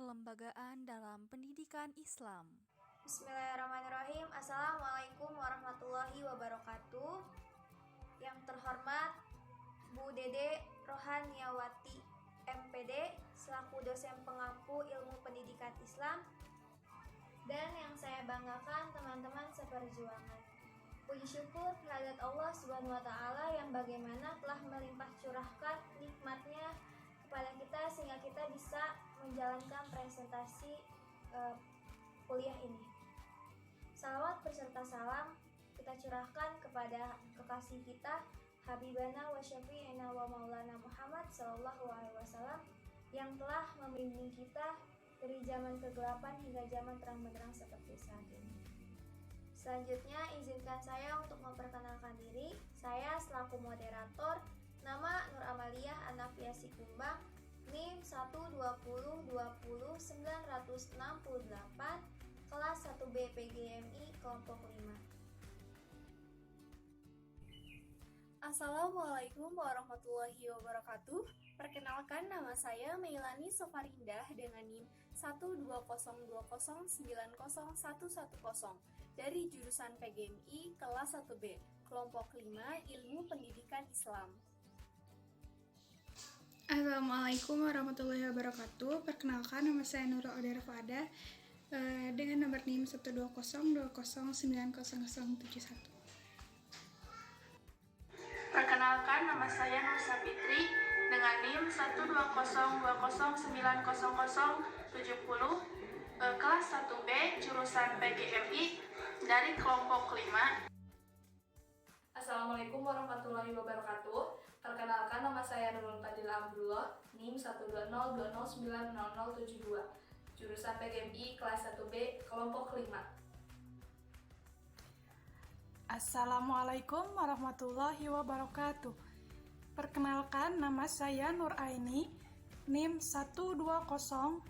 kelembagaan dalam pendidikan Islam. Bismillahirrahmanirrahim. Assalamualaikum warahmatullahi wabarakatuh. Yang terhormat Bu Dede Rohaniawati, MPD, selaku dosen pengampu ilmu pendidikan Islam, dan yang saya banggakan teman-teman seperjuangan. Puji syukur kehadirat Allah Subhanahu wa Ta'ala yang bagaimana telah melimpah curahkan nikmatnya kepada kita sehingga kita bisa menjalankan presentasi kuliah ini. Salawat beserta salam kita curahkan kepada kekasih kita Habibana wa Syafi'ina wa Maulana Muhammad sallallahu alaihi wasallam yang telah membimbing kita dari zaman kegelapan hingga zaman terang benderang seperti saat ini. Selanjutnya izinkan saya untuk memperkenalkan diri. Saya selaku moderator, nama Nur Amalia Anafiasi Kumbang, NIM 120200968, kelas 1B PGMI kelompok 5. Assalamualaikum warahmatullahi wabarakatuh. Perkenalkan, nama saya Meilani Sofarindah dengan NIM 12020901010 dari jurusan PGMI kelas 1B, kelompok 5 Ilmu Pendidikan Islam. Assalamualaikum warahmatullahi wabarakatuh. Perkenalkan, nama saya Nurul Odera Fada dengan nomor NIM 12020901071. Perkenalkan, nama saya Nur Sapitri dengan NIM 12020901070, kelas 1B, jurusan PGMI dari kelompok 5. Assalamualaikum warahmatullahi wabarakatuh. Perkenalkan, nama saya Nurul Fadila Abdullah, NIM 12020909072, jurusan PGMI kelas 1B, kelompok 5. Assalamualaikum warahmatullahi wabarakatuh. Perkenalkan, nama saya Nur Aini, NIM 12020090069,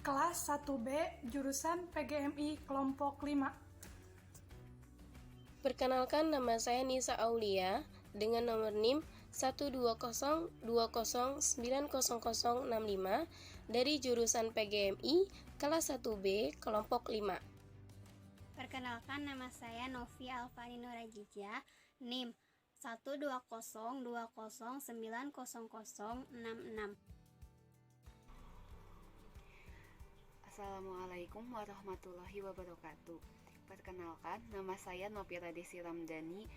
kelas 1B, jurusan PGMI kelompok 5. Perkenalkan, nama saya Nisa Aulia dengan nomor NIM 12020090065 dari jurusan PGMI kelas 1B kelompok 5. Perkenalkan, nama saya Novia Alfani Nurajija, NIM 12020900066. Assalamualaikum warahmatullahi wabarakatuh. Perkenalkan, nama saya Nopira Desi Ramdhani,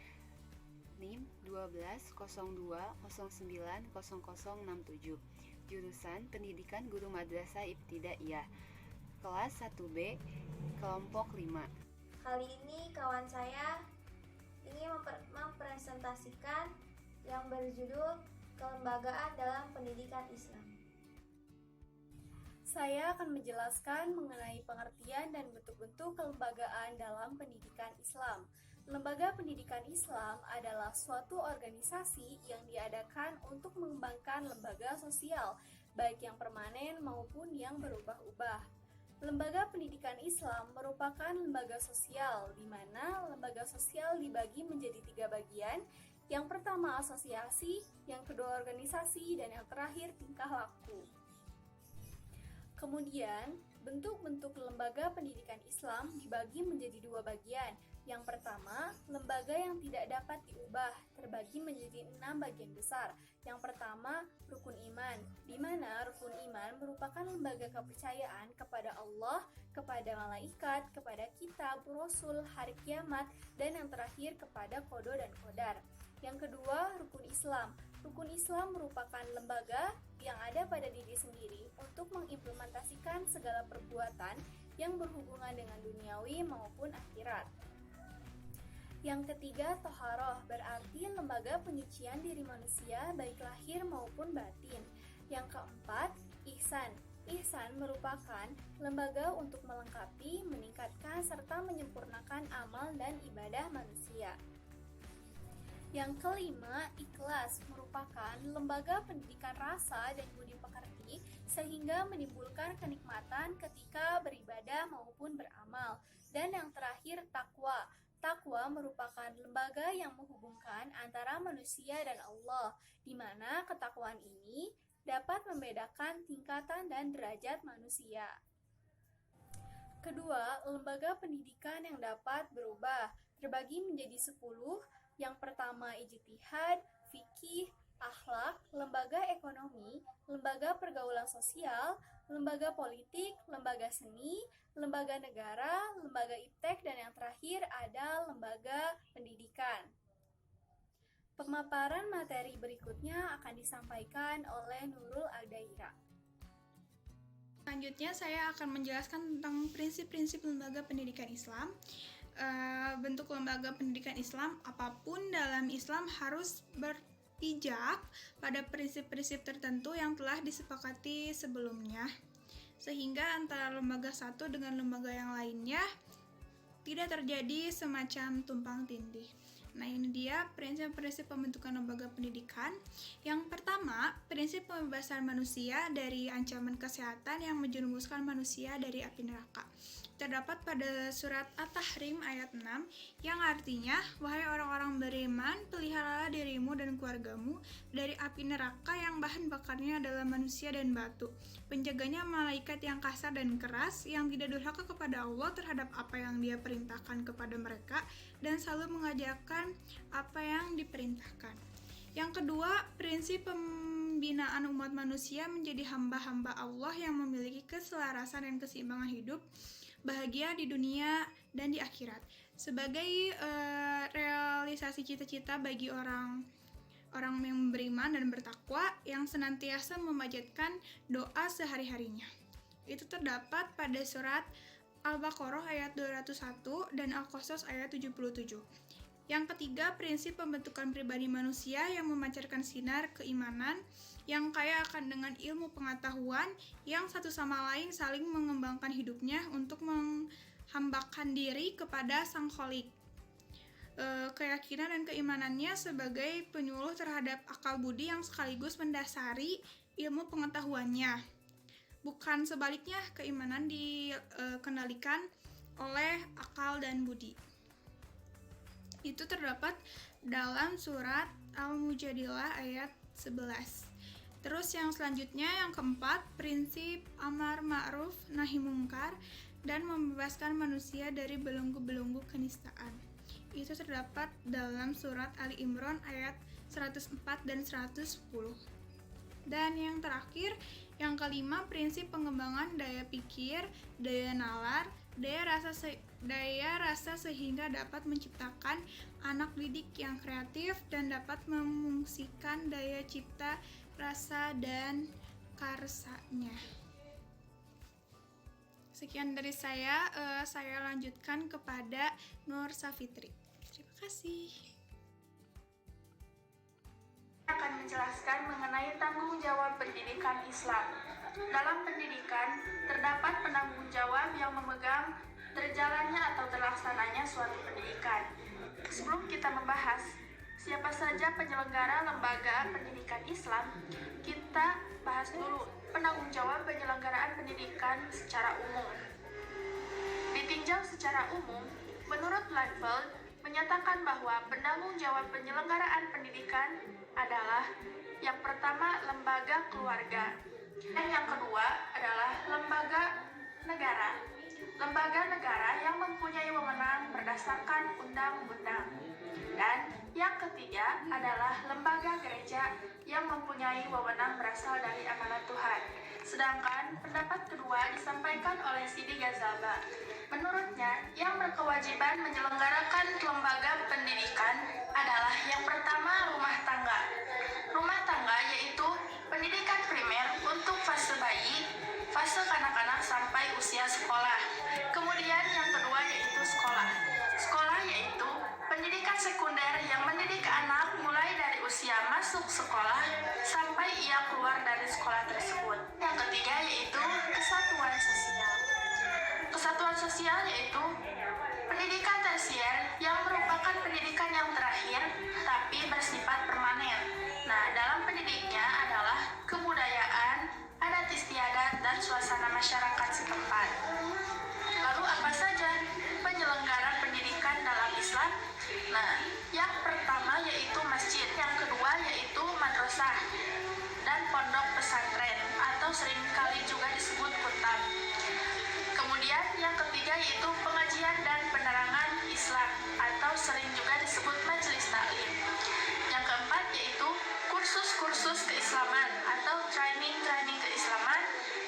NIM 12020900067, jurusan Pendidikan Guru Madrasah Ibtidaiyah, kelas 1B, kelompok 5. Kali ini kawan saya ingin mempresentasikan yang berjudul Kelembagaan dalam Pendidikan Islam. Saya akan menjelaskan mengenai pengertian dan bentuk-bentuk kelembagaan dalam pendidikan Islam. Lembaga pendidikan Islam adalah suatu organisasi yang diadakan untuk mengembangkan lembaga sosial, baik yang permanen maupun yang berubah-ubah. Lembaga pendidikan Islam merupakan lembaga sosial, di mana lembaga sosial dibagi menjadi 3 bagian. Yang pertama asosiasi, yang kedua organisasi, dan yang terakhir tingkah laku. Kemudian, bentuk-bentuk lembaga pendidikan Islam dibagi menjadi 2 bagian. Yang pertama, lembaga yang tidak dapat diubah, terbagi menjadi 6 bagian besar. Yang pertama, rukun iman, di mana rukun iman merupakan lembaga kepercayaan kepada Allah, kepada malaikat, kepada kitab, rasul, hari kiamat, dan yang terakhir kepada qada dan qadar. Yang kedua, rukun Islam. Rukun Islam merupakan lembaga yang ada pada diri sendiri untuk mengimplementasikan segala perbuatan yang berhubungan dengan duniawi maupun akhirat. Yang ketiga, toharoh, berarti lembaga penyucian diri manusia baik lahir maupun batin. Yang keempat, ihsan. Ihsan merupakan lembaga untuk melengkapi, meningkatkan, serta menyempurnakan amal dan ibadah manusia. Yang kelima, ikhlas merupakan lembaga pendidikan rasa dan budi pekerti sehingga menimbulkan kenikmatan ketika beribadah maupun beramal. Dan yang terakhir, takwa. Takwa merupakan lembaga yang menghubungkan antara manusia dan Allah, di mana ketakwaan ini dapat membedakan tingkatan dan derajat manusia. Kedua, lembaga pendidikan yang dapat berubah terbagi menjadi 10. Yang pertama ijtihad, fikih, akhlak, lembaga ekonomi, lembaga pergaulan sosial, lembaga politik, lembaga seni, lembaga negara, lembaga iptek, dan yang terakhir ada lembaga pendidikan. Pemaparan materi berikutnya akan disampaikan oleh Nurul Aldaira. Selanjutnya saya akan menjelaskan tentang prinsip-prinsip lembaga pendidikan Islam. Bentuk lembaga pendidikan Islam, apapun dalam Islam harus berpijak pada prinsip-prinsip tertentu yang telah disepakati sebelumnya, sehingga antara lembaga satu dengan lembaga yang lainnya tidak terjadi semacam tumpang tindih. Nah, ini dia prinsip-prinsip pembentukan lembaga pendidikan. Yang pertama, prinsip pembebasan manusia dari ancaman kesehatan yang menjerumuskan manusia dari api neraka. Terdapat pada surat At-Tahrim ayat 6 yang artinya, wahai orang-orang beriman, peliharalah dirimu dan keluargamu dari api neraka yang bahan bakarnya adalah manusia dan batu. Penjaganya malaikat yang kasar dan keras, yang tidak durhaka kepada Allah terhadap apa yang Dia perintahkan kepada mereka, dan selalu mengajarkan apa yang diperintahkan. Yang kedua, prinsip pembinaan umat manusia menjadi hamba-hamba Allah yang memiliki keselarasan dan keseimbangan hidup, bahagia di dunia dan di akhirat. Sebagai realisasi cita-cita bagi orang yang beriman dan bertakwa yang senantiasa memanjatkan doa sehari-harinya. Itu terdapat pada surat Al-Baqarah ayat 201 dan Al-Qasas ayat 77. Yang ketiga, prinsip pembentukan pribadi manusia yang memancarkan sinar keimanan yang kaya akan dengan ilmu pengetahuan yang satu sama lain saling mengembangkan hidupnya untuk menghambakan diri kepada Sang Kholik. Keyakinan dan keimanannya sebagai penyuluh terhadap akal budi yang sekaligus mendasari ilmu pengetahuannya. Bukan sebaliknya, keimanan dikendalikan oleh akal dan budi. Itu terdapat dalam surat Al-Mujadilah ayat 11. Terus yang selanjutnya, yang keempat, prinsip amar ma'ruf nahi mungkar dan membebaskan manusia dari belenggu-belenggu kenistaan. Itu terdapat dalam surat Ali Imran ayat 104 dan 110. Dan yang terakhir, yang kelima, prinsip pengembangan daya pikir, daya nalar, daya rasa sehingga dapat menciptakan anak didik yang kreatif dan dapat memungsikan daya cipta, rasa, dan karsanya. Sekian dari saya lanjutkan kepada Nur Safitri. Terima kasih. Akan menjelaskan mengenai tanggung jawab pendidikan Islam. Dalam pendidikan, terdapat penanggung jawab yang memegang terjalannya atau terlaksananya suatu pendidikan. Sebelum kita membahas siapa saja penyelenggara lembaga pendidikan Islam, kita bahas dulu penanggung jawab penyelenggaraan pendidikan secara umum. Ditinjau secara umum, menurut Landfeld menyatakan bahwa penanggung jawab penyelenggaraan pendidikan adalah yang pertama lembaga keluarga, dan yang kedua adalah lembaga negara. Lembaga negara yang mempunyai wewenang berdasarkan undang-undang. Dan yang ketiga adalah lembaga gereja yang mempunyai wewenang berasal dari amanat Tuhan. Sedangkan pendapat kedua disampaikan oleh Sidi Ghazalba. Menurutnya, yang berkewajiban menyelenggarakan lembaga pendidikan adalah yang pertama rumah tangga. Rumah tangga yaitu pendidikan primer untuk fase bayi, fase kanak-kanak sampai usia sekolah. Kemudian yang kedua yaitu sekolah. Sekolah yaitu pendidikan sekunder yang mendidik anak mulai dari usia masuk sekolah sampai ia keluar dari sekolah tersebut. Yang ketiga yaitu kesatuan sosial. Kesatuan sosial yaitu pendidikan tersier yang merupakan pendidikan yang terakhir tapi bersifat permanen. Nah, dalam pendidiknya adalah kebudayaan, adat istiadat, dan suasana masyarakat setempat. Lalu apa saja penyelenggara pendidikan dalam Islam? seringkali juga disebut kutab. Kemudian yang ketiga yaitu pengajian dan penerangan Islam atau sering juga disebut majelis taklim. Yang keempat yaitu kursus-kursus keislaman atau training-training keislaman.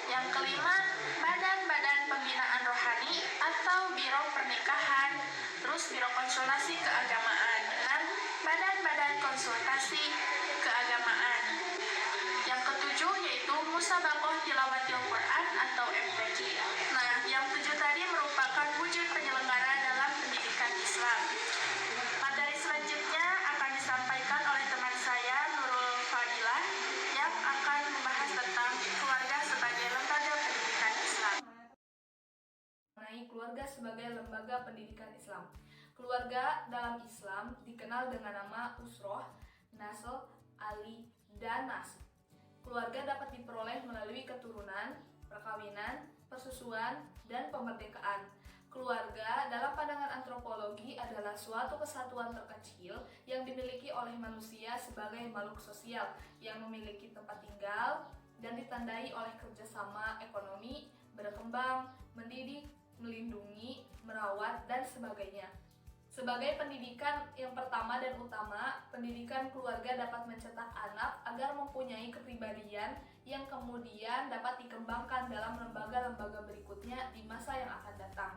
Yang kelima, badan-badan pembinaan rohani atau biro pernikahan, terus biro konsultasi keagamaan, dan badan-badan konsultasi keagamaan. Yang ketujuh yaitu musabaqah tilawatil Quran atau MTQ. Nah, yang 7 tadi merupakan wujud penyelenggara dalam pendidikan Islam. Materi selanjutnya akan disampaikan oleh teman saya Nurul Fadilah yang akan membahas tentang keluarga sebagai lembaga pendidikan Islam. Mengenai keluarga sebagai lembaga pendidikan Islam. Keluarga dalam Islam dikenal dengan nama usroh, nasl, ali, dan nasb. Keluarga dapat diperoleh melalui keturunan, perkawinan, persusuan, dan pemerdekaan. Keluarga dalam pandangan antropologi adalah suatu kesatuan terkecil yang dimiliki oleh manusia sebagai makhluk sosial yang memiliki tempat tinggal dan ditandai oleh kerjasama ekonomi, berkembang, mendidik, melindungi, merawat, dan sebagainya. Sebagai pendidikan yang pertama dan utama, pendidikan keluarga dapat mencetak anak agar mempunyai kepribadian yang kemudian dapat dikembangkan dalam lembaga-lembaga berikutnya di masa yang akan datang.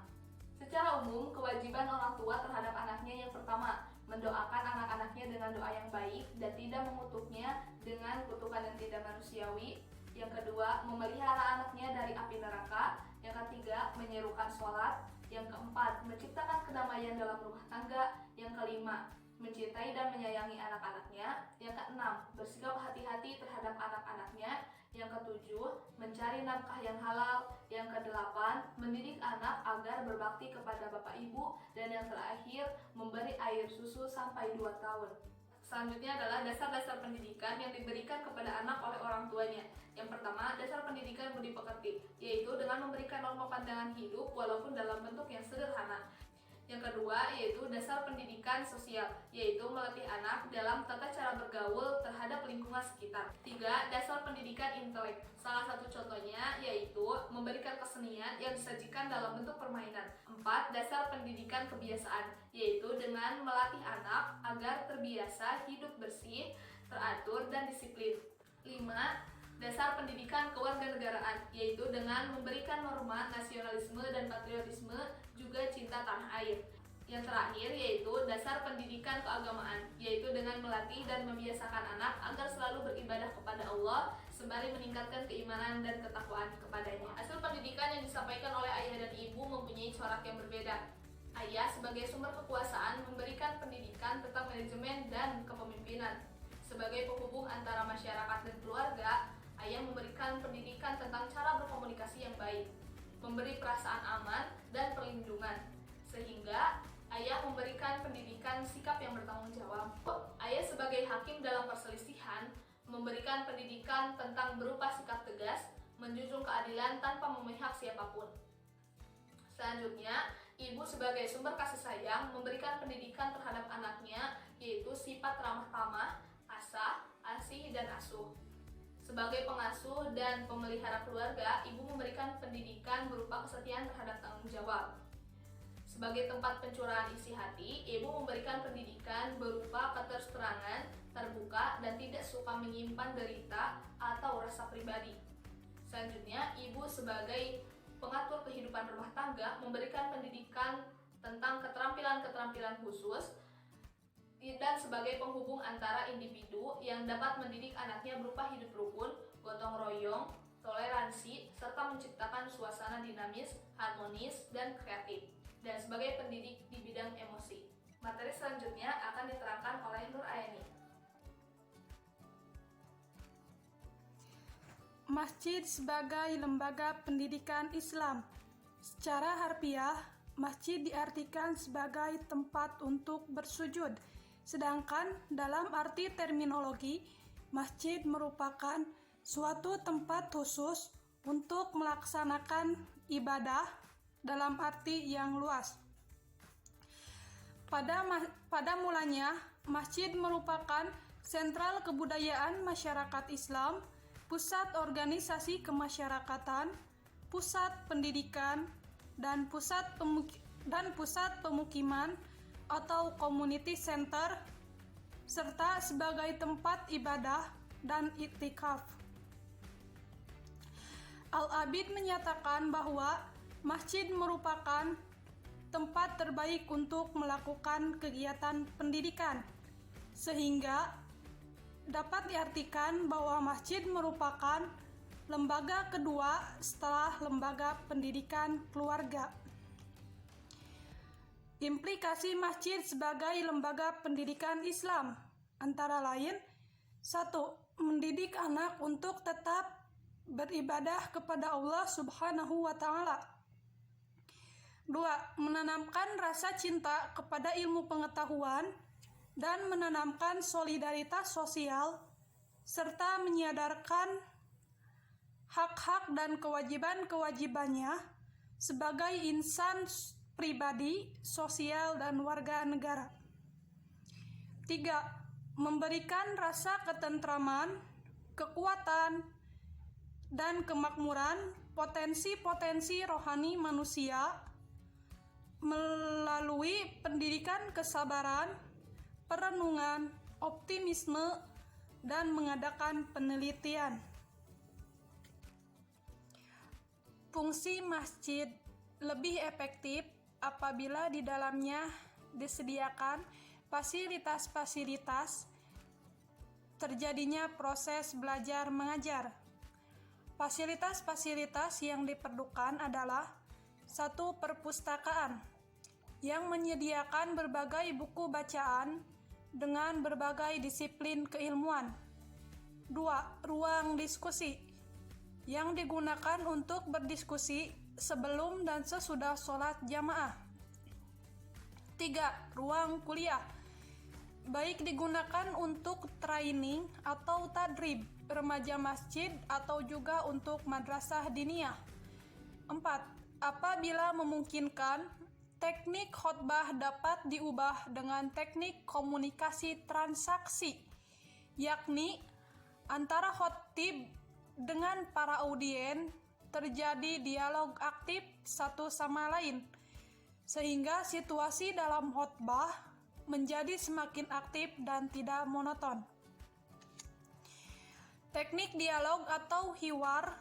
Secara umum, kewajiban orang tua terhadap anaknya yang pertama, mendoakan anak-anaknya dengan doa yang baik dan tidak mengutuknya dengan kutukan yang tidak manusiawi. Yang kedua, memelihara anaknya dari api neraka. Yang ketiga, menyerukan sholat. Yang keempat, menciptakan kedamaian dalam rumah tangga. Yang kelima, mencintai dan menyayangi anak-anaknya. Yang keenam, bersikap hati-hati terhadap anak-anaknya. Yang ketujuh, mencari nafkah yang halal. Yang kedelapan, mendidik anak agar berbakti kepada bapak ibu. Dan yang terakhir, memberi air susu sampai 2 tahun. Selanjutnya adalah dasar-dasar pendidikan yang diberikan kepada anak oleh orang tuanya. Yang pertama, dasar pendidikan budi pekerti, yaitu dengan memberikan norma pandangan hidup walaupun dalam bentuk yang sederhana. Yang kedua, yaitu dasar pendidikan sosial, yaitu melatih anak dalam tata cara bergaul terhadap lingkungan sekitar. 3. Dasar pendidikan intelek. Salah satu contohnya yaitu memberikan kesenian yang disajikan dalam bentuk permainan. 4. Dasar pendidikan kebiasaan, yaitu dengan melatih anak agar terbiasa hidup bersih, teratur, dan disiplin. 5. Dasar pendidikan kewarganegaraan, yaitu dengan memberikan norma nasionalisme dan patriotisme, juga cinta tanah air. Yang terakhir yaitu dasar pendidikan keagamaan, yaitu dengan melatih dan membiasakan anak agar selalu beribadah kepada Allah sembari meningkatkan keimanan dan ketakwaan kepadanya. Hasil pendidikan yang disampaikan oleh ayah dan ibu mempunyai corak yang berbeda. Ayah sebagai sumber kekuasaan memberikan pendidikan tentang manajemen dan kepemimpinan. Sebagai penghubung antara masyarakat dan keluarga, ayah memberikan pendidikan tentang cara berkomunikasi yang baik, memberi perasaan aman dan perlindungan, sehingga ayah memberikan pendidikan sikap yang bertanggung jawab. Ayah sebagai hakim dalam perselisihan memberikan pendidikan tentang berupa sikap tegas, menjunjung keadilan tanpa memihak siapapun. Selanjutnya, ibu sebagai sumber kasih sayang memberikan pendidikan terhadap anaknya, yaitu sifat ramah tamah, asah, asih, dan asuh. Sebagai pengasuh dan pemelihara keluarga, ibu memberikan pendidikan berupa kesetiaan terhadap tanggung jawab. Sebagai tempat pencurahan isi hati, ibu memberikan pendidikan berupa keterus-terangan, terbuka, dan tidak suka menyimpan derita atau rasa pribadi. Selanjutnya, ibu sebagai pengatur kehidupan rumah tangga memberikan pendidikan tentang keterampilan-keterampilan khusus dan sebagai penghubung antara individu yang dapat mendidik anaknya berupa hidup rukun, gotong royong, toleransi, serta menciptakan suasana dinamis, harmonis, dan kreatif, dan sebagai pendidik di bidang emosi. Materi selanjutnya akan diterangkan oleh Nur Ayani. Masjid sebagai lembaga pendidikan Islam. Secara harfiah, masjid diartikan sebagai tempat untuk bersujud. Sedangkan dalam arti terminologi, masjid merupakan suatu tempat khusus untuk melaksanakan ibadah dalam arti yang luas. Pada mulanya, masjid merupakan sentral kebudayaan masyarakat Islam pusat organisasi kemasyarakatan, pusat pendidikan, dan pusat pemukiman atau community center, serta sebagai tempat ibadah dan iktikaf. Al-Abid menyatakan bahwa masjid merupakan tempat terbaik untuk melakukan kegiatan pendidikan, sehingga dapat diartikan bahwa masjid merupakan lembaga kedua setelah lembaga pendidikan keluarga. Implikasi masjid sebagai lembaga pendidikan Islam antara lain: 1. Mendidik anak untuk tetap beribadah kepada Allah Subhanahu wa Ta'ala. 2. Menanamkan rasa cinta kepada ilmu pengetahuan dan menanamkan solidaritas sosial, serta menyadarkan hak-hak dan kewajiban-kewajibannya sebagai insan pribadi, sosial, dan warga negara. 3. Memberikan rasa ketentraman, kekuatan, dan kemakmuran potensi-potensi rohani manusia melalui pendidikan kesabaran, perenungan, optimisme, dan mengadakan penelitian. Fungsi masjid lebih efektif apabila di dalamnya disediakan fasilitas-fasilitas terjadinya proses belajar mengajar. Fasilitas-fasilitas yang diperlukan adalah: 1. Perpustakaan yang menyediakan berbagai buku bacaan dengan berbagai disiplin keilmuan. 2. Ruang diskusi yang digunakan untuk berdiskusi sebelum dan sesudah sholat jamaah. 3. Ruang kuliah, baik digunakan untuk training atau tadrib remaja masjid atau juga untuk madrasah diniyah. 4. Apabila memungkinkan, teknik khotbah dapat diubah dengan teknik komunikasi transaksi, yakni antara khotib dengan para audien terjadi dialog aktif satu sama lain, sehingga situasi dalam khotbah menjadi semakin aktif dan tidak monoton. Teknik dialog atau hiwar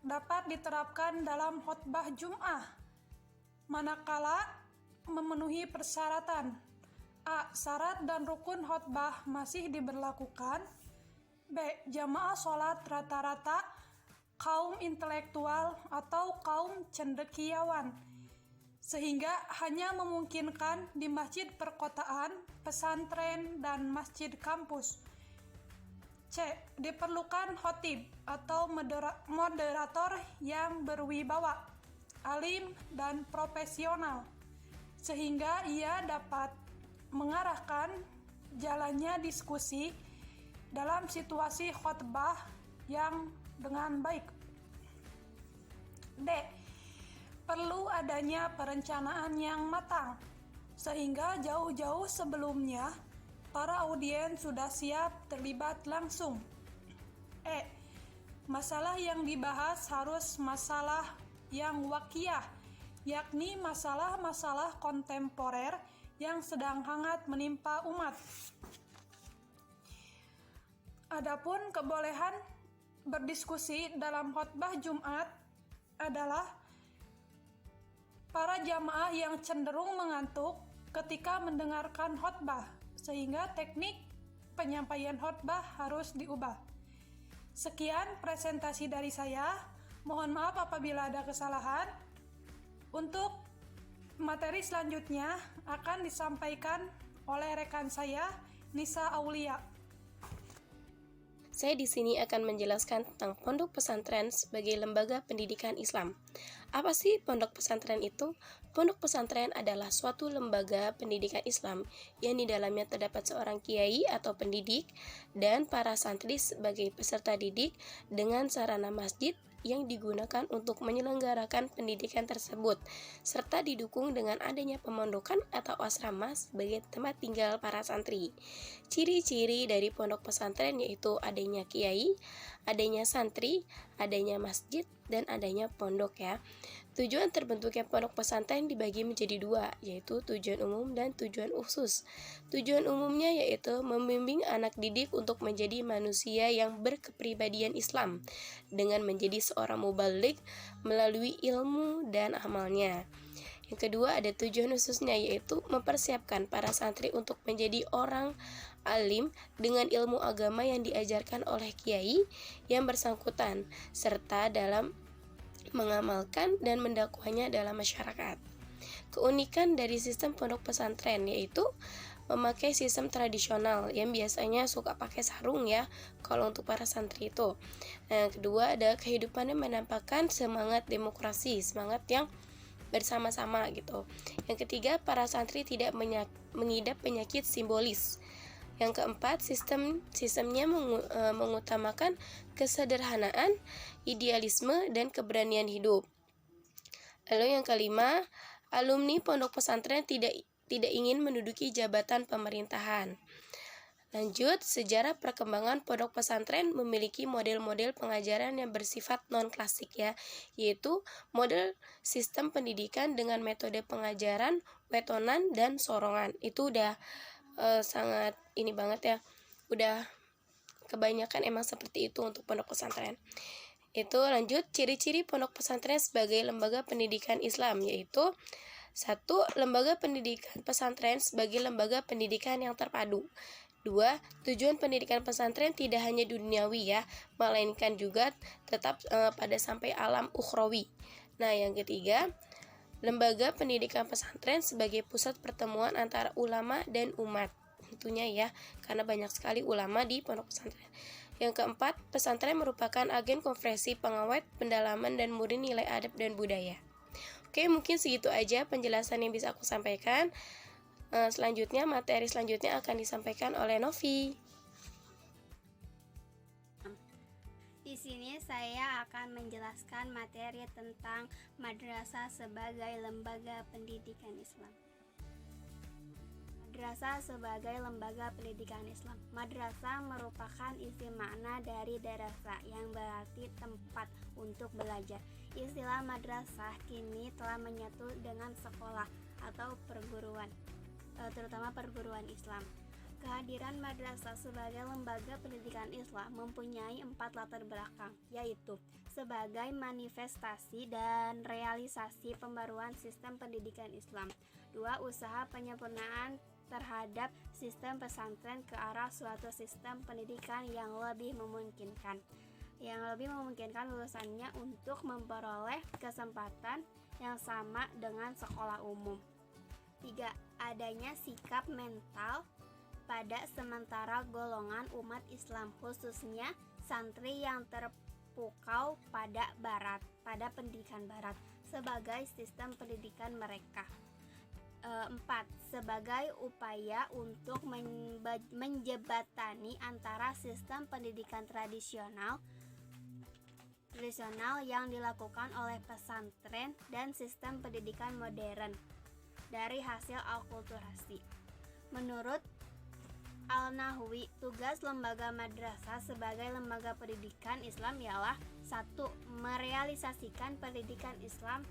dapat diterapkan dalam khotbah Jum'ah manakala memenuhi persyaratan: A. Syarat dan rukun khotbah masih diberlakukan. B. Jamaah sholat rata-rata kaum intelektual atau kaum cendekiawan, sehingga hanya memungkinkan di masjid perkotaan, pesantren, dan masjid kampus. C. Diperlukan khotib atau moderator yang berwibawa, alim, dan profesional, sehingga ia dapat mengarahkan jalannya diskusi dalam situasi khotbah yang dengan baik. D. Perlu adanya perencanaan yang matang, sehingga jauh-jauh sebelumnya para audien sudah siap terlibat langsung. E. Masalah yang dibahas harus masalah yang wakiyah, yakni masalah-masalah kontemporer yang sedang hangat menimpa umat. Adapun kebolehan berdiskusi dalam khotbah Jumat adalah para jamaah yang cenderung mengantuk ketika mendengarkan khotbah, sehingga teknik penyampaian khotbah harus diubah. Sekian presentasi dari saya. Mohon maaf apabila ada kesalahan. Untuk materi selanjutnya akan disampaikan oleh rekan saya, Nisa Aulia. Saya di sini akan menjelaskan tentang pondok pesantren sebagai lembaga pendidikan Islam. Apa sih pondok pesantren itu? Pondok pesantren adalah suatu lembaga pendidikan Islam yang di dalamnya terdapat seorang kiai atau pendidik dan para santri sebagai peserta didik dengan sarana masjid, yang digunakan untuk menyelenggarakan pendidikan tersebut, serta didukung dengan adanya pemondokan atau asrama sebagai tempat tinggal para santri. Ciri-ciri dari pondok pesantren yaitu adanya kiai, adanya santri, adanya masjid, dan adanya pondok ya. Tujuan terbentuknya pondok pesantren dibagi menjadi dua, yaitu tujuan umum dan tujuan khusus. Tujuan umumnya yaitu membimbing anak didik untuk menjadi manusia yang berkepribadian Islam dengan menjadi seorang mubalik melalui ilmu dan amalnya. Yang kedua ada tujuan khususnya, yaitu mempersiapkan para santri untuk menjadi orang alim dengan ilmu agama yang diajarkan oleh kiai yang bersangkutan, serta dalam mengamalkan dan mendakwahnya dalam masyarakat. Keunikan dari sistem pondok pesantren yaitu memakai sistem tradisional yang biasanya suka pakai sarung ya kalau untuk para santri itu. Yang kedua ada kehidupan yang menampakkan semangat demokrasi, semangat yang bersama-sama gitu. Yang ketiga, para santri tidak mengidap penyakit simbolis. Yang keempat, sistemnya mengutamakan kesederhanaan, idealisme, dan keberanian hidup. Lalu yang kelima, alumni pondok pesantren tidak ingin menduduki jabatan pemerintahan. Lanjut, sejarah perkembangan pondok pesantren memiliki model-model pengajaran yang bersifat non-klasik ya, yaitu model sistem pendidikan dengan metode pengajaran, wetonan, dan sorongan. Itu udah sangat ini banget ya, udah kebanyakan emang seperti itu untuk pondok pesantren. Itu lanjut, ciri-ciri pondok pesantren sebagai lembaga pendidikan Islam yaitu 1. Lembaga pendidikan pesantren sebagai lembaga pendidikan yang terpadu. 2. Tujuan pendidikan pesantren tidak hanya duniawi ya, melainkan juga tetap pada sampai alam ukhrawi. Nah, yang ketiga, lembaga pendidikan pesantren sebagai pusat pertemuan antara ulama dan umat. Tentunya ya, karena banyak sekali ulama di pondok pesantren. Yang keempat, pesantren merupakan agen konferensi pengawet, pendalaman, dan murni nilai adab dan budaya. Oke, mungkin segitu aja penjelasan yang bisa aku sampaikan. Selanjutnya, materi selanjutnya akan disampaikan oleh Novi. Di sini saya akan menjelaskan materi tentang madrasah sebagai lembaga pendidikan Islam. Madrasah sebagai lembaga pendidikan Islam. Madrasah merupakan isi makna dari darasa yang berarti tempat untuk belajar. Istilah madrasah kini telah menyatu dengan sekolah atau perguruan, terutama perguruan Islam. Kehadiran madrasah sebagai lembaga pendidikan Islam mempunyai 4 latar belakang, yaitu sebagai manifestasi dan realisasi pembaruan sistem pendidikan Islam. 2. Usaha penyempurnaan terhadap sistem pesantren ke arah suatu sistem pendidikan yang lebih memungkinkan lulusannya untuk memperoleh kesempatan yang sama dengan sekolah umum. 3. Adanya sikap mental pada sementara golongan umat Islam, khususnya santri yang terpukau pada pendidikan barat sebagai sistem pendidikan mereka. 4. Sebagai upaya untuk menjebatani antara sistem pendidikan tradisional yang dilakukan oleh pesantren dan sistem pendidikan modern dari hasil akulturasi. Menurut Al-Nahwi, tugas lembaga madrasah sebagai lembaga pendidikan Islam ialah 1. Merealisasikan pendidikan Islam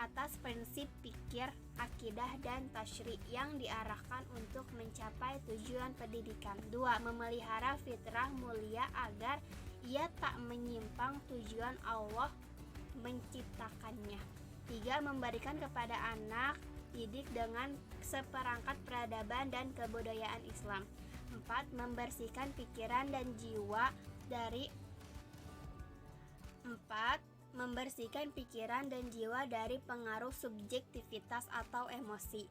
atas prinsip pikir, akidah, dan tasyri' yang diarahkan untuk mencapai tujuan pendidikan. 2. Memelihara fitrah mulia agar ia tak menyimpang tujuan Allah menciptakannya. 3. Memberikan kepada anak didik dengan seperangkat peradaban dan kebudayaan Islam. 4. Membersihkan pikiran dan jiwa dari pengaruh subjektivitas atau emosi.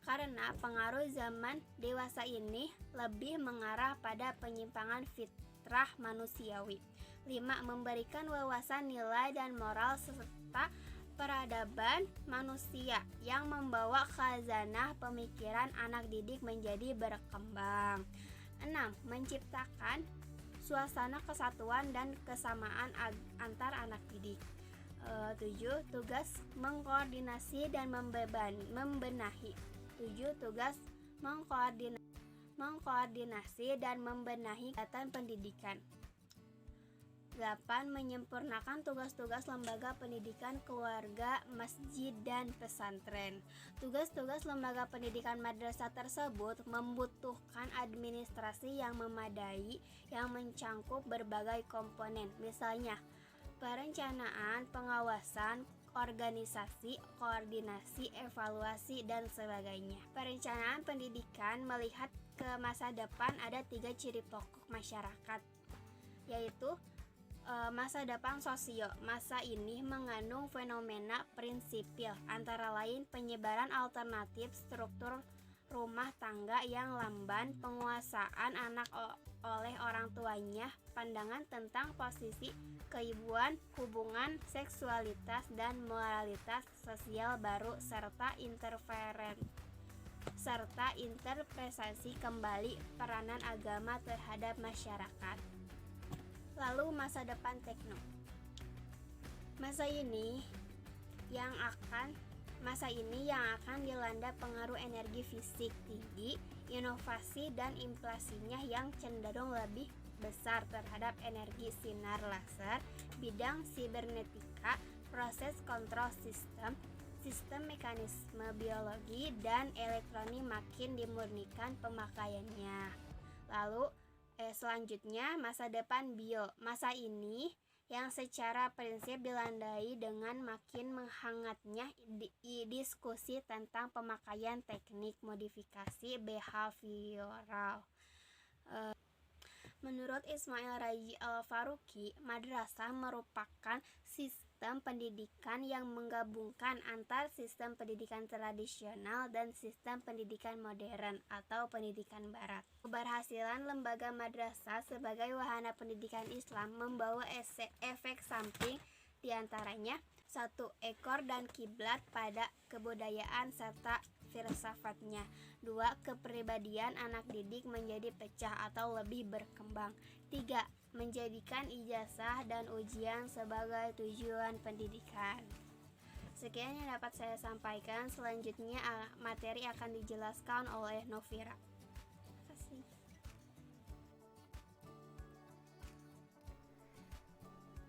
Karena pengaruh zaman dewasa ini lebih mengarah pada penyimpangan fitrah manusiawi. 5. Memberikan wawasan nilai dan moral serta peradaban manusia yang membawa khazanah pemikiran anak didik menjadi berkembang. 6. Menciptakan suasana kesatuan dan kesamaan antar anak didik. 7. Tugas mengkoordinasi dan membenahi. 7. Tugas mengkoordinasi dan membenahi kegiatan pendidikan. 8. Menyempurnakan tugas-tugas lembaga pendidikan keluarga, masjid, dan pesantren. Tugas-tugas lembaga pendidikan madrasah tersebut membutuhkan administrasi yang memadai yang mencangkup berbagai komponen, misalnya perencanaan, pengawasan, organisasi, koordinasi, evaluasi, dan sebagainya. Perencanaan pendidikan melihat ke masa depan ada 3 ciri pokok masyarakat, yaitu masa depan sosio. Masa ini mengandung fenomena prinsipil, antara lain penyebaran alternatif struktur rumah tangga yang lamban, penguasaan anak oleh orang tuanya, pandangan tentang posisi keibuan, hubungan seksualitas dan moralitas sosial baru, serta interpretasi kembali peranan agama terhadap masyarakat. Lalu masa depan tekno. Masa ini yang akan dilanda pengaruh energi fisik tinggi, inovasi dan inflasinya yang cenderung lebih besar terhadap energi sinar laser, bidang sibernetika, proses kontrol sistem mekanisme biologi dan elektronik makin dimurnikan pemakaiannya. Lalu selanjutnya masa depan bio. Masa ini yang secara prinsip dilandai dengan makin menghangatnya diskusi tentang pemakaian teknik modifikasi behavioral. Menurut Ismail Raji Al-Faruqi, madrasah merupakan sistem pendidikan yang menggabungkan antar sistem pendidikan tradisional dan sistem pendidikan modern atau pendidikan barat. Keberhasilan lembaga madrasah sebagai wahana pendidikan Islam membawa efek samping, diantaranya 1. Ekor dan kiblat pada kebudayaan serta filsafatnya. 2. Kepribadian anak didik menjadi pecah atau lebih berkembang. 3. Menjadikan ijazah dan ujian sebagai tujuan pendidikan. Sekian yang dapat saya sampaikan. Selanjutnya materi akan dijelaskan oleh Novira. Terima kasih.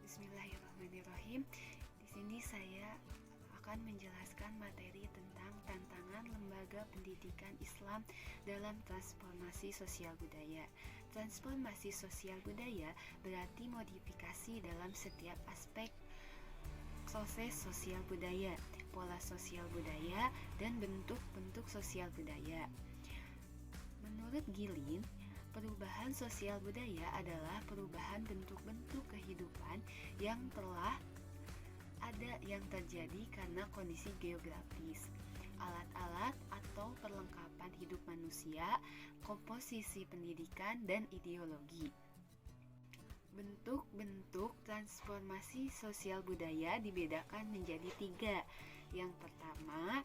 Bismillahirrahmanirrahim. Di sini saya akan menjelaskan materi tentang tantangan lembaga pendidikan Islam dalam transformasi sosial budaya. Transformasi sosial budaya berarti modifikasi dalam setiap aspek proses sosial budaya, pola sosial budaya, dan bentuk-bentuk sosial budaya. Menurut Gilin, perubahan sosial budaya adalah perubahan bentuk-bentuk kehidupan yang telah ada yang terjadi karena kondisi geografis, alat-alat atau perlengkapan hidup manusia, komposisi pendidikan, dan ideologi. Bentuk-bentuk transformasi sosial budaya dibedakan menjadi 3. Yang pertama,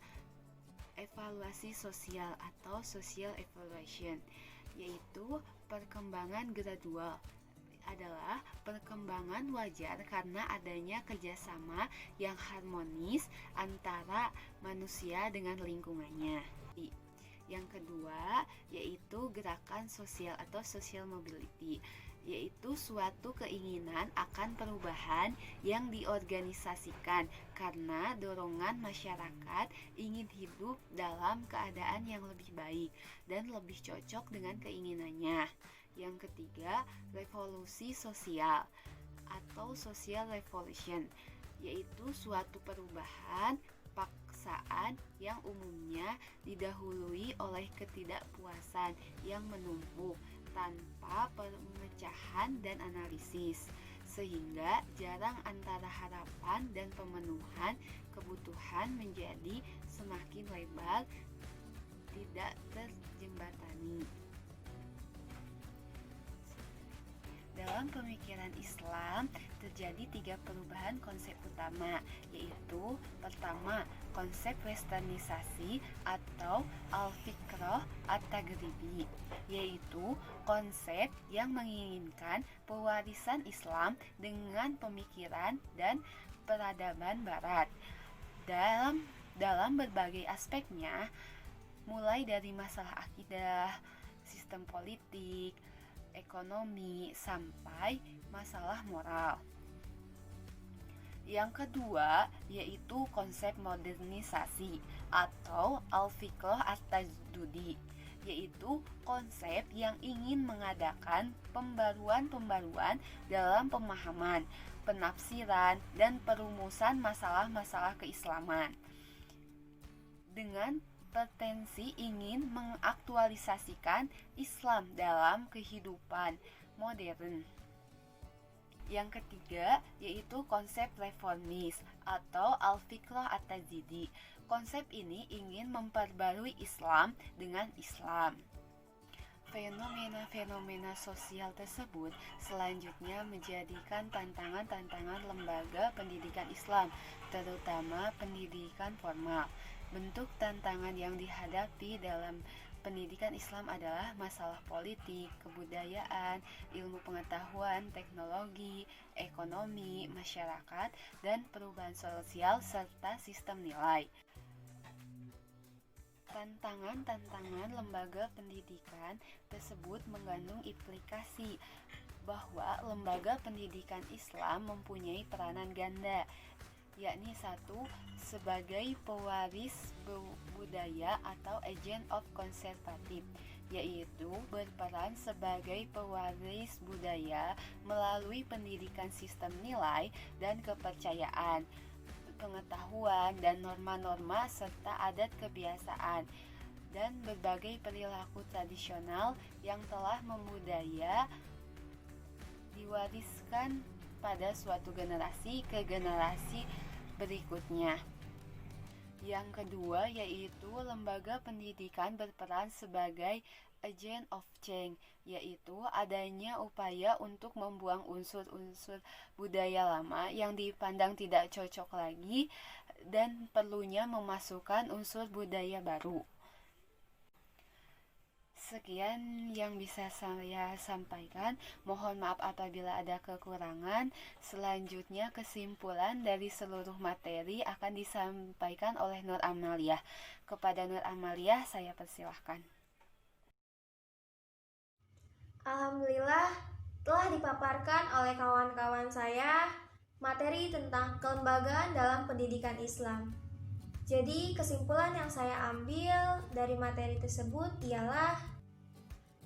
evaluasi sosial atau social evaluation, yaitu perkembangan gradual. Adalah perkembangan wajar karena adanya kerjasama yang harmonis antara manusia dengan lingkungannya. Yang kedua yaitu gerakan sosial atau social mobility, yaitu suatu keinginan akan perubahan yang diorganisasikan karena dorongan masyarakat ingin hidup dalam keadaan yang lebih baik dan lebih cocok dengan keinginannya. Yang ketiga, revolusi sosial atau social revolution, yaitu suatu perubahan paksaan yang umumnya didahului oleh ketidakpuasan yang menumpuk tanpa pemecahan dan analisis, sehingga jarak antara harapan dan pemenuhan kebutuhan menjadi semakin lebar, tidak terjembatani. Dalam dalam pemikiran Islam terjadi 3 perubahan konsep utama, yaitu pertama, konsep westernisasi atau al-fikrah at-taghribi, yaitu konsep yang menginginkan pewarisan Islam dengan pemikiran dan peradaban barat dalam berbagai aspeknya, mulai dari masalah akidah, sistem politik, ekonomi, sampai masalah moral. Yang kedua yaitu konsep modernisasi atau al-fiqh at-tajdudi, yaitu konsep yang ingin mengadakan pembaruan-pembaruan dalam pemahaman, penafsiran, dan perumusan masalah-masalah keislaman dengan potensi ingin mengaktualisasikan Islam dalam kehidupan modern. Yang ketiga yaitu konsep reformis atau al-fiqh at-tajdidi. Konsep ini ingin memperbarui Islam dengan Islam. Fenomena-fenomena sosial tersebut selanjutnya menjadikan tantangan-tantangan lembaga pendidikan Islam, terutama pendidikan formal. Bentuk tantangan yang dihadapi dalam pendidikan Islam adalah masalah politik, kebudayaan, ilmu pengetahuan, teknologi, ekonomi, masyarakat, dan perubahan sosial serta sistem nilai. Tantangan-tantangan lembaga pendidikan tersebut mengandung implikasi bahwa lembaga pendidikan Islam mempunyai peranan ganda, yakni satu, sebagai pewaris budaya atau agent of conservative, yaitu berperan sebagai pewaris budaya melalui pendidikan sistem nilai dan kepercayaan, pengetahuan dan norma-norma serta adat kebiasaan dan berbagai perilaku tradisional yang telah membudaya diwariskan pada suatu generasi ke generasi berikutnya. Yang kedua yaitu lembaga pendidikan berperan sebagai agent of change, yaitu adanya upaya untuk membuang unsur-unsur budaya lama yang dipandang tidak cocok lagi dan perlunya memasukkan unsur budaya baru. Sekian yang bisa saya sampaikan. Mohon maaf apabila ada kekurangan. Selanjutnya kesimpulan dari seluruh materi akan disampaikan oleh Nur Amaliah. Kepada Nur Amaliah saya persilahkan. Alhamdulillah telah dipaparkan oleh kawan-kawan saya materi tentang kelembagaan dalam pendidikan Islam. Jadi kesimpulan yang saya ambil dari materi tersebut ialah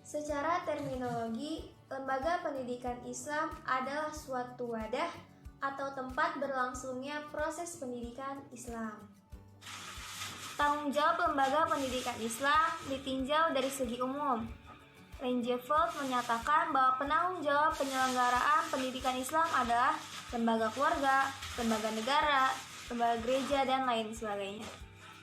secara terminologi, lembaga pendidikan Islam adalah suatu wadah atau tempat berlangsungnya proses pendidikan Islam. Tanggung jawab lembaga pendidikan Islam ditinjau dari segi umum. Rangeveld menyatakan bahwa penanggung jawab penyelenggaraan pendidikan Islam adalah lembaga keluarga, lembaga negara, lembaga gereja, dan lain sebagainya.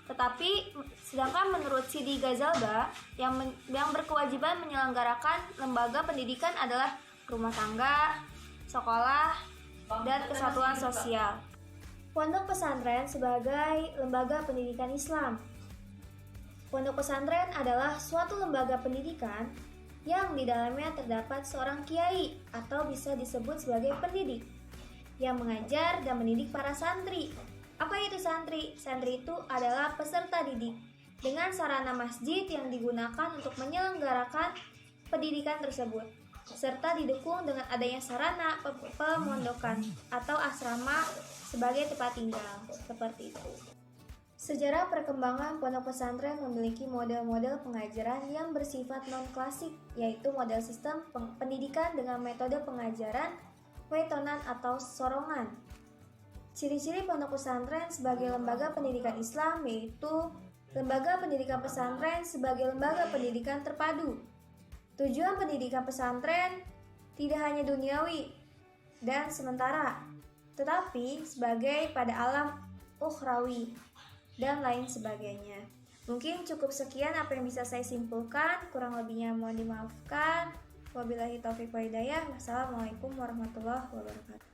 Tetapi, sedangkan menurut Sidi Ghazalba, yang berkewajiban menyelenggarakan lembaga pendidikan adalah rumah tangga, sekolah, dan kesatuan sosial. Pondok pesantren sebagai lembaga pendidikan Islam. Pondok pesantren adalah suatu lembaga pendidikan yang di dalamnya terdapat seorang kiai atau bisa disebut sebagai pendidik yang mengajar dan mendidik para santri. Apa itu santri? Santri itu adalah peserta didik dengan sarana masjid yang digunakan untuk menyelenggarakan pendidikan tersebut, serta didukung dengan adanya sarana pemondokan atau asrama sebagai tempat tinggal, seperti itu. Sejarah perkembangan pondok pesantren memiliki model-model pengajaran yang bersifat non-klasik, yaitu model sistem pendidikan dengan metode pengajaran wetonan atau sorongan. Ciri-ciri pondok pesantren sebagai lembaga pendidikan Islam yaitu lembaga pendidikan pesantren sebagai lembaga pendidikan terpadu. Tujuan pendidikan pesantren tidak hanya duniawi dan sementara, tetapi sebagai pada alam ukhrawi dan lain sebagainya. Mungkin cukup sekian apa yang bisa saya simpulkan, kurang lebihnya mohon dimaafkan. Wabillahi taufiq wa hidayah. Wassalamualaikum warahmatullahi wabarakatuh.